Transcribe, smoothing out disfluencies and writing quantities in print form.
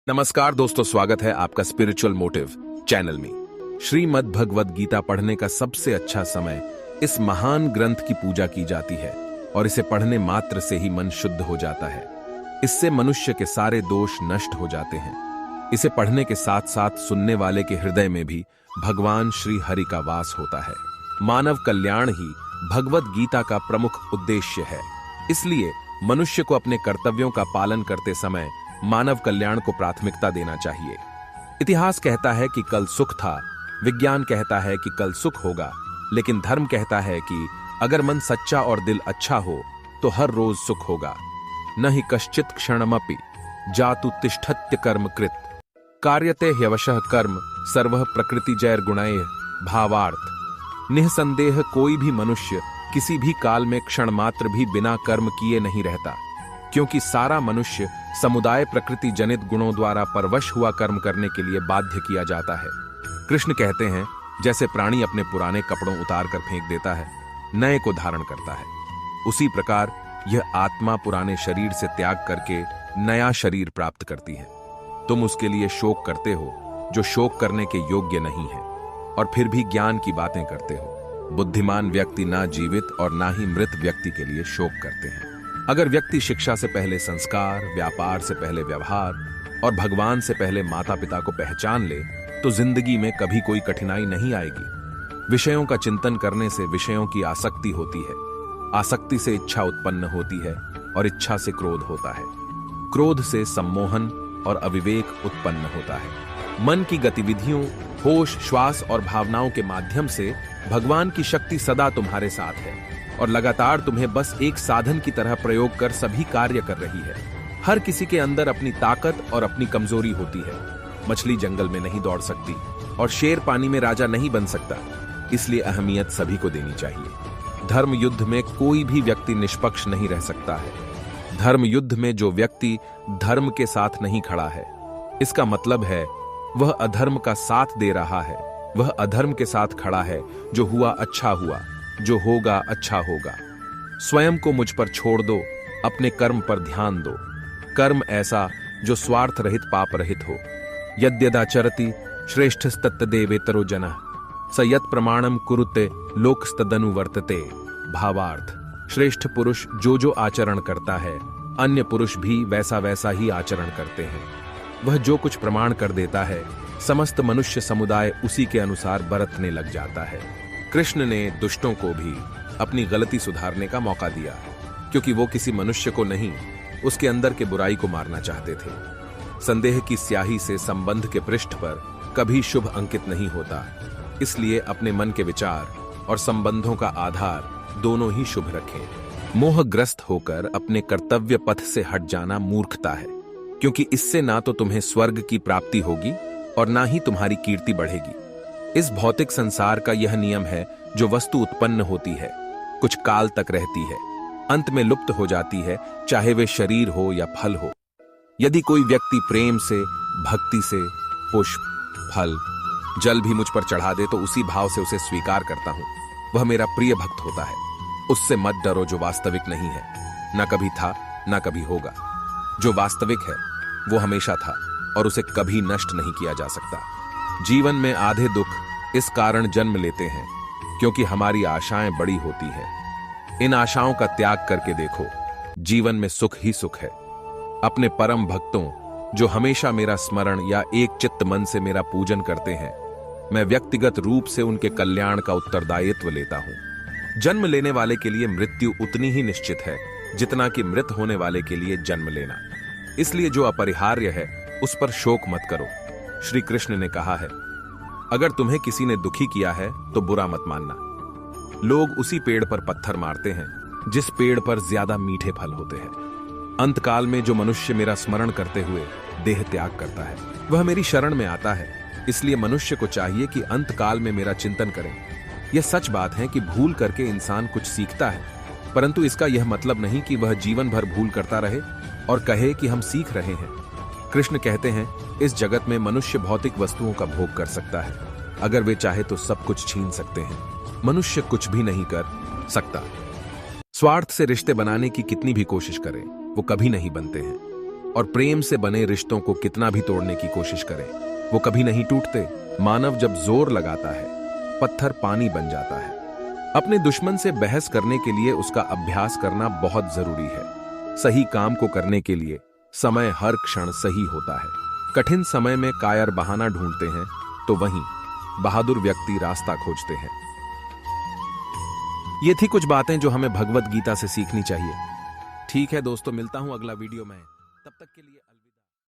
नमस्कार दोस्तों, स्वागत है आपका स्पिरिचुअल मोटिव चैनल में। श्रीमद् भगवद गीता पढ़ने का सबसे अच्छा समय इस महान ग्रंथ की पूजा की जाती है और इसे पढ़ने मात्र से ही मन शुद्ध हो जाता है। इससे मनुष्य के सारे दोष नष्ट हो जाते हैं। इसे पढ़ने के साथ साथ सुनने वाले के हृदय में भी भगवान श्री हरि का वास होता है। मानव कल्याण ही भगवद गीता का प्रमुख उद्देश्य है। इसलिए मनुष्य को अपने कर्तव्यों का पालन करते समय मानव कल्याण को प्राथमिकता देना चाहिए। इतिहास कहता है कि कल सुख था, विज्ञान कहता है कि कल सुख होगा, लेकिन धर्म कहता है कि अगर मन सच्चा और दिल अच्छा हो तो हर रोज सुख होगा। न हि कश्चित् क्षणमपि जातु तिष्ठत्य कर्म कृत कार्यते ह्यवशः कर्म सर्वः प्रकृति जैर गुणैः। भावार्थ, निःसंदेह कोई भी मनुष्य किसी भी काल में क्षण मात्र भी बिना कर्म किए नहीं रहता, क्योंकि सारा मनुष्य समुदाय प्रकृति जनित गुणों द्वारा परवश हुआ कर्म करने के लिए बाध्य किया जाता है। कृष्ण कहते हैं, जैसे प्राणी अपने पुराने कपड़ों उतार कर फेंक देता है, नए को धारण करता है, उसी प्रकार यह आत्मा पुराने शरीर से त्याग करके नया शरीर प्राप्त करती है। तुम उसके लिए शोक करते हो जो शोक करने के योग्य नहीं है, और फिर भी ज्ञान की बातें करते हो। बुद्धिमान व्यक्ति ना जीवित और ना ही मृत व्यक्ति के लिए शोक करते हैं। अगर व्यक्ति शिक्षा से पहले संस्कार, व्यापार से पहले व्यवहार और भगवान से पहले माता पिता को पहचान ले तो जिंदगी में कभी कोई कठिनाई नहीं आएगी। विषयों का चिंतन करने से विषयों की आसक्ति होती है, आसक्ति से इच्छा उत्पन्न होती है और इच्छा से क्रोध होता है, क्रोध से सम्मोहन और अविवेक उत्पन्न होता है। मन की गतिविधियों, होश, श्वास और भावनाओं के माध्यम से भगवान की शक्ति सदा तुम्हारे साथ है और लगातार तुम्हें बस एक साधन की तरह प्रयोग कर सभी कार्य कर रही है। हर किसी के अंदर अपनी ताकत और अपनी कमजोरी होती है। मछली जंगल में नहीं दौड़ सकती और शेर पानी में राजा नहीं बन सकता, इसलिए अहमियत सभी को देनी चाहिए। धर्म युद्ध में कोई भी व्यक्ति निष्पक्ष नहीं रह सकता है। धर्म युद्ध में जो व्यक्ति धर्म के साथ नहीं खड़ा है, इसका मतलब है वह अधर्म का साथ दे रहा है। वह अधर्म के साथ खड़ा है। जो हुआ अच्छा हुआ, जो होगा अच्छा होगा। स्वयं को मुझ पर छोड़ दो, अपने कर्म पर ध्यान दो। कर्म ऐसा जो स्वार्थ रहित पाप रहित हो। यद्यदाचरति श्रेष्ठस्तत्तदेवेतरो जनः स यत् प्रमाणम कुरुते लोकस्तदनुवर्तते। भावार्थ, श्रेष्ठ पुरुष जो जो आचरण करता है, अन्य पुरुष भी वैसा वैसा ही आचरण करते हैं। वह जो कुछ प्रमाण कर देता है, समस्त मनुष्य समुदाय उसी के अनुसार बरतने लग जाता है। कृष्ण ने दुष्टों को भी अपनी गलती सुधारने का मौका दिया, क्योंकि वो किसी मनुष्य को नहीं, उसके अंदर के बुराई को मारना चाहते थे। संदेह की स्याही से संबंध के पृष्ठ पर कभी शुभ अंकित नहीं होता, इसलिए अपने मन के विचार और संबंधों का आधार दोनों ही शुभ रखें। मोहग्रस्त होकर अपने कर्तव्य पथ से हट जाना मूर्खता है, क्योंकि इससे ना तो तुम्हें स्वर्ग की प्राप्ति होगी और ना ही तुम्हारी कीर्ति बढ़ेगी। इस भौतिक संसार का यह नियम है, जो वस्तु उत्पन्न होती है, कुछ काल तक रहती है, अंत में लुप्त हो जाती है, चाहे वे शरीर हो या फल हो। यदि कोई व्यक्ति प्रेम से, भक्ति से पुष्प, फल, जल भी मुझ पर चढ़ा दे तो उसी भाव से उसे स्वीकार करता हूं। वह मेरा प्रिय भक्त होता है। उससे मत डरो जो वास्तविक नहीं है, ना कभी था ना कभी होगा। जो वास्तविक है वो हमेशा था और उसे कभी नष्ट नहीं किया जा सकता। जीवन में आधे दुख इस कारण जन्म लेते हैं क्योंकि हमारी आशाएं बड़ी होती हैं। इन आशाओं का त्याग करके देखो, जीवन में सुख ही सुख है। अपने परम भक्तों जो हमेशा मेरा स्मरण या एक चित्त मन से मेरा पूजन करते हैं, मैं व्यक्तिगत रूप से उनके कल्याण का उत्तरदायित्व लेता हूं। जन्म लेने वाले के लिए मृत्यु उतनी ही निश्चित है जितना कि मृत होने वाले के लिए जन्म लेना। इसलिए जो अपरिहार्य है उस पर शोक मत करो। श्री कृष्ण ने कहा है, अगर तुम्हें किसी ने दुखी किया है तो बुरा मत मानना। लोग उसी पेड़ पर पत्थर मारते हैं जिस पेड़ पर ज्यादा मीठे फल होते हैं। अंतकाल में जो मनुष्य मेरा स्मरण करते हुए देह त्याग करता है, वह मेरी शरण में आता है। इसलिए मनुष्य को चाहिए कि अंतकाल में मेरा चिंतन करें। यह सच बात है कि भूल करके इंसान कुछ सीखता है, परंतु इसका यह मतलब नहीं कि वह जीवन भर भूल करता रहे और कहे कि हम सीख रहे हैं। कृष्ण कहते हैं, इस जगत में मनुष्य भौतिक वस्तुओं का भोग कर सकता है। अगर वे चाहे तो सब कुछ छीन सकते हैं। मनुष्य कुछ भी नहीं कर सकता। स्वार्थ से रिश्ते बनाने की कितनी भी कोशिश करें, वो कभी नहीं बनते हैं। और प्रेम से बने रिश्तों को कितना भी तोड़ने की कोशिश करें, वो कभी नहीं टूटते। मानव जब जोर लगाता है, पत्थर पानी बन जाता है। अपने दुश्मन से बहस करने के लिए उसका अभ्यास करना बहुत जरूरी है। सही काम को करने के लिए समय हर क्षण सही होता है। कठिन समय में कायर बहाना ढूंढते हैं, तो वहीं बहादुर व्यक्ति रास्ता खोजते हैं। ये थी कुछ बातें जो हमें भगवत गीता से सीखनी चाहिए। ठीक है दोस्तों, मिलता हूं अगला वीडियो में। तब तक के लिए